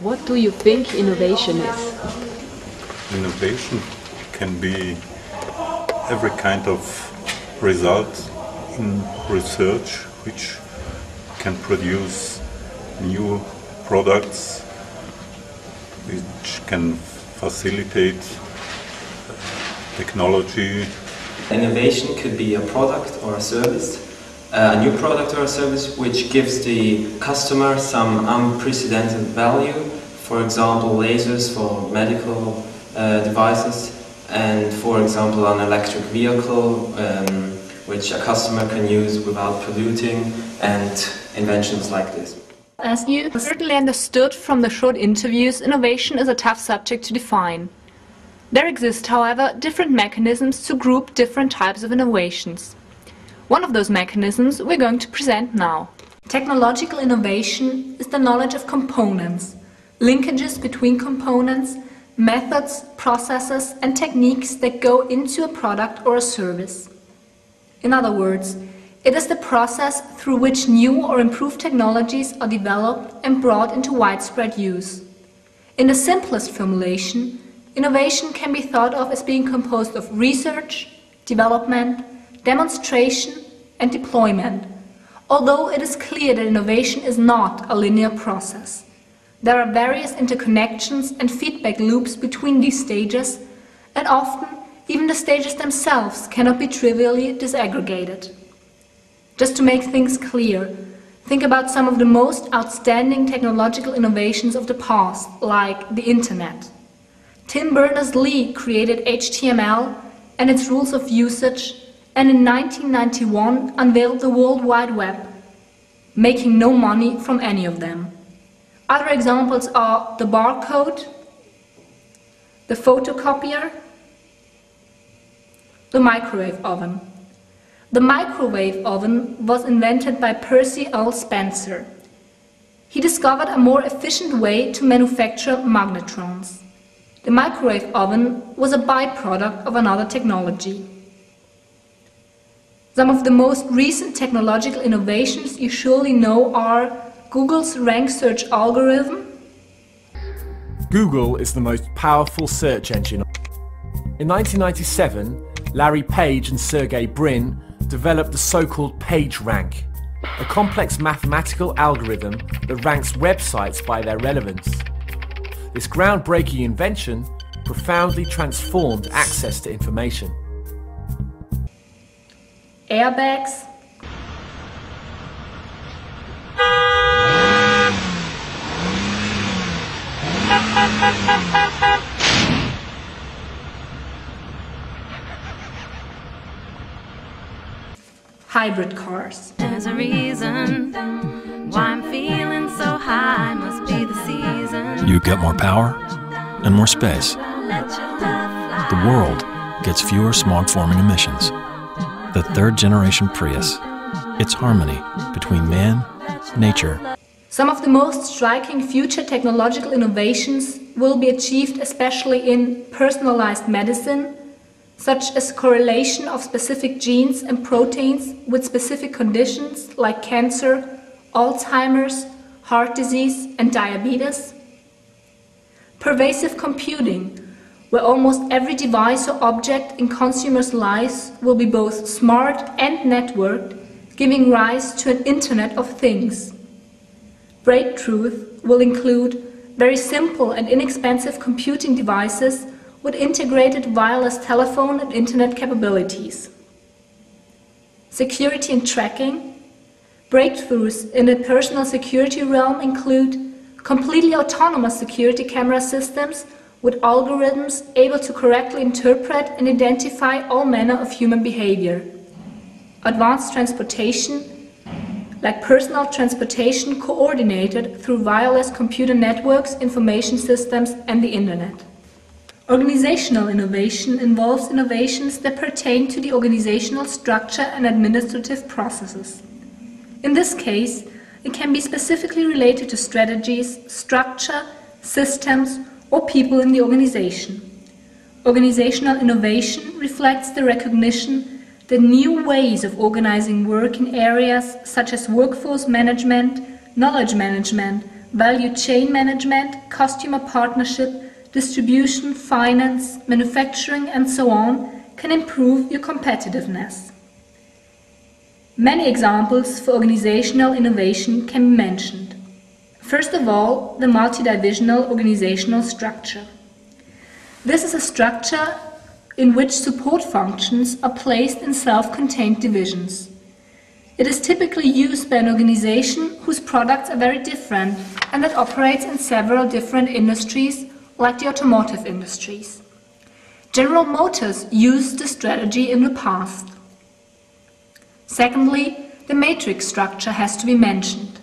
What do you think innovation is? Innovation can be every kind of result in research which can produce new products which can facilitate technology. Innovation could be a product or a service, a new product or a service which gives the customer some unprecedented value, for example lasers for medical devices, and for example an electric vehicle which a customer can use without polluting, and inventions like this. As you certainly understood from the short interviews, innovation is a tough subject to define. There exist, however, different mechanisms to group different types of innovations. One of those mechanisms we're going to present now. Technological innovation is the knowledge of components, linkages between components, methods, processes and techniques that go into a product or a service. In other words, it is the process through which new or improved technologies are developed and brought into widespread use. In the simplest formulation, innovation can be thought of as being composed of research, development, demonstration and deployment, although it is clear that innovation is not a linear process. There are various interconnections and feedback loops between these stages, and often even the stages themselves cannot be trivially disaggregated. Just to make things clear, think about some of the most outstanding technological innovations of the past, like the Internet. Tim Berners-Lee created HTML and its rules of usage, and in 1991 unveiled the World Wide Web, making no money from any of them. Other examples are the barcode, the photocopier, the microwave oven. The microwave oven was invented by Percy L. Spencer. He discovered a more efficient way to manufacture magnetrons. The microwave oven was a byproduct of another technology. Some of the most recent technological innovations you surely know are Google's rank search algorithm. Google is the most powerful search engine. In 1997, Larry Page and Sergey Brin developed the so-called PageRank, a complex mathematical algorithm that ranks websites by their relevance. This groundbreaking invention profoundly transformed access to information. Airbags, hybrid cars. There's a reason why I'm feeling so high, must be the season. You get more power and more space. The world gets fewer smog-forming emissions. The third-generation Prius. It's harmony between man, nature. Some of the most striking future technological innovations will be achieved especially in personalized medicine, such as correlation of specific genes and proteins with specific conditions like cancer, Alzheimer's, heart disease and diabetes. Pervasive computing, where almost every device or object in consumers' lives will be both smart and networked, giving rise to an Internet of Things. Breakthroughs will include very simple and inexpensive computing devices with integrated wireless telephone and internet capabilities. Security and tracking. Breakthroughs in the personal security realm include completely autonomous security camera systems with algorithms able to correctly interpret and identify all manner of human behavior. Advanced transportation, like personal transportation coordinated through wireless computer networks, information systems and the Internet. Organizational innovation involves innovations that pertain to the organizational structure and administrative processes. In this case, it can be specifically related to strategies, structure, systems, or people in the organization. Organizational innovation reflects the recognition that new ways of organizing work in areas such as workforce management, knowledge management, value chain management, customer partnership, distribution, finance, manufacturing, and so on, can improve your competitiveness. Many examples for organizational innovation can be mentioned. First of all, the multidivisional organizational structure. This is a structure in which support functions are placed in self-contained divisions. It is typically used by an organization whose products are very different and that operates in several different industries, like the automotive industries. General Motors used this strategy in the past. Secondly, the matrix structure has to be mentioned.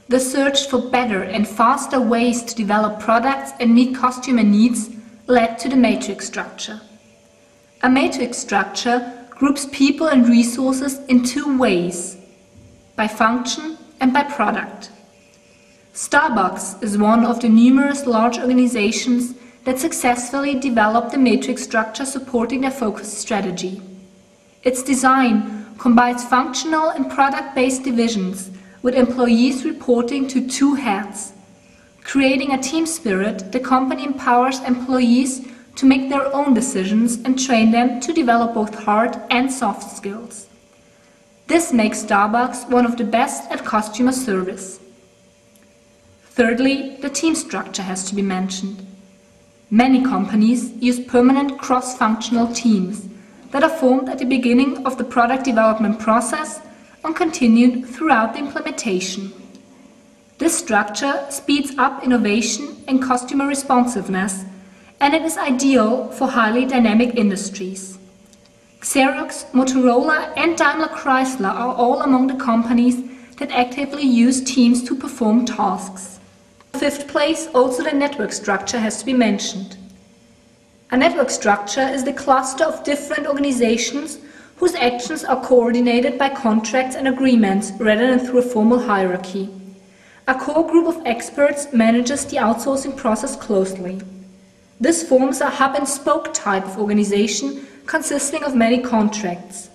The search for better and faster ways to develop products and meet customer needs led to the matrix structure. A matrix structure groups people and resources in two ways, by function and by product. Starbucks is one of the numerous large organizations that successfully developed the matrix structure supporting their focused strategy. Its design combines functional and product-based divisions with employees reporting to two heads. Creating a team spirit, the company empowers employees to make their own decisions and train them to develop both hard and soft skills. This makes Starbucks one of the best at customer service. Thirdly, the team structure has to be mentioned. Many companies use permanent cross-functional teams that are formed at the beginning of the product development process and continued throughout the implementation. This structure speeds up innovation and customer responsiveness, and it is ideal for highly dynamic industries. Xerox, Motorola, and Daimler Chrysler are all among the companies that actively use teams to perform tasks. In fifth place, also the network structure has to be mentioned. A network structure is the cluster of different organizations whose actions are coordinated by contracts and agreements rather than through a formal hierarchy. A core group of experts manages the outsourcing process closely. This forms a hub-and-spoke type of organization consisting of many contracts.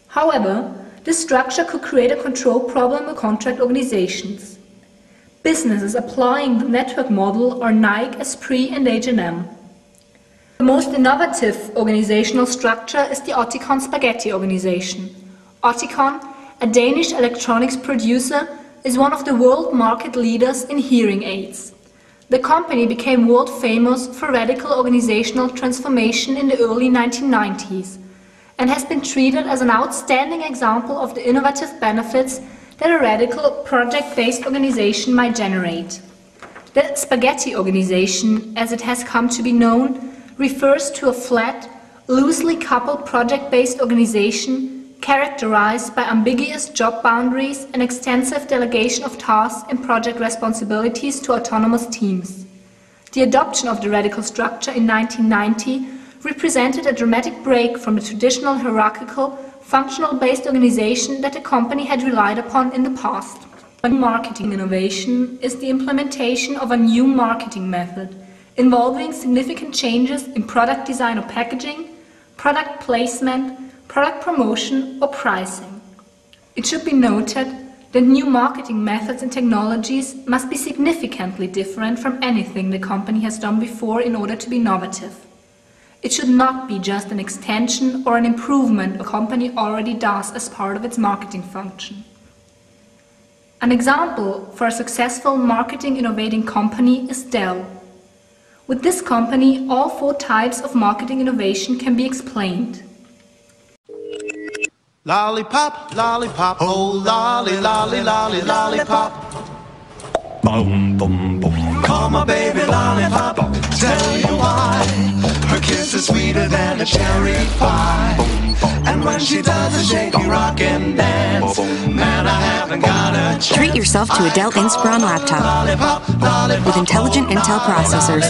However, this structure could create a control problem with contract organizations. Businesses applying the network model are Nike, Esprit, and H&M. The most innovative organizational structure is the Oticon Spaghetti organization. Oticon, a Danish electronics producer, is one of the world market leaders in hearing aids. The company became world famous for radical organizational transformation in the early 1990s and has been treated as an outstanding example of the innovative benefits that a radical project-based organization might generate. The Spaghetti organization, as it has come to be known, refers to a flat, loosely coupled project-based organization characterized by ambiguous job boundaries and extensive delegation of tasks and project responsibilities to autonomous teams. The adoption of the radical structure in 1990 represented a dramatic break from the traditional hierarchical, functional-based organization that the company had relied upon in the past. Marketing innovation is the implementation of a new marketing method involving significant changes in product design or packaging, product placement, product promotion or pricing. It should be noted that new marketing methods and technologies must be significantly different from anything the company has done before in order to be innovative. It should not be just an extension or an improvement a company already does as part of its marketing function. An example for a successful marketing innovating company is Dell. With this company, all four types of marketing innovation can be explained. Lollipop, lollipop, oh lolly, lolly, lolly, lollipop. Boom, boom, boom. Call my baby lollipop, tell you why. Her kiss is sweeter than a cherry pie. And when she does a shaky rock and dance, man, I haven't got a chance. Treat yourself to a Dell Inspiron laptop Lollipop, lollipop, with intelligent Intel processors.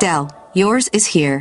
Dell, yours is here.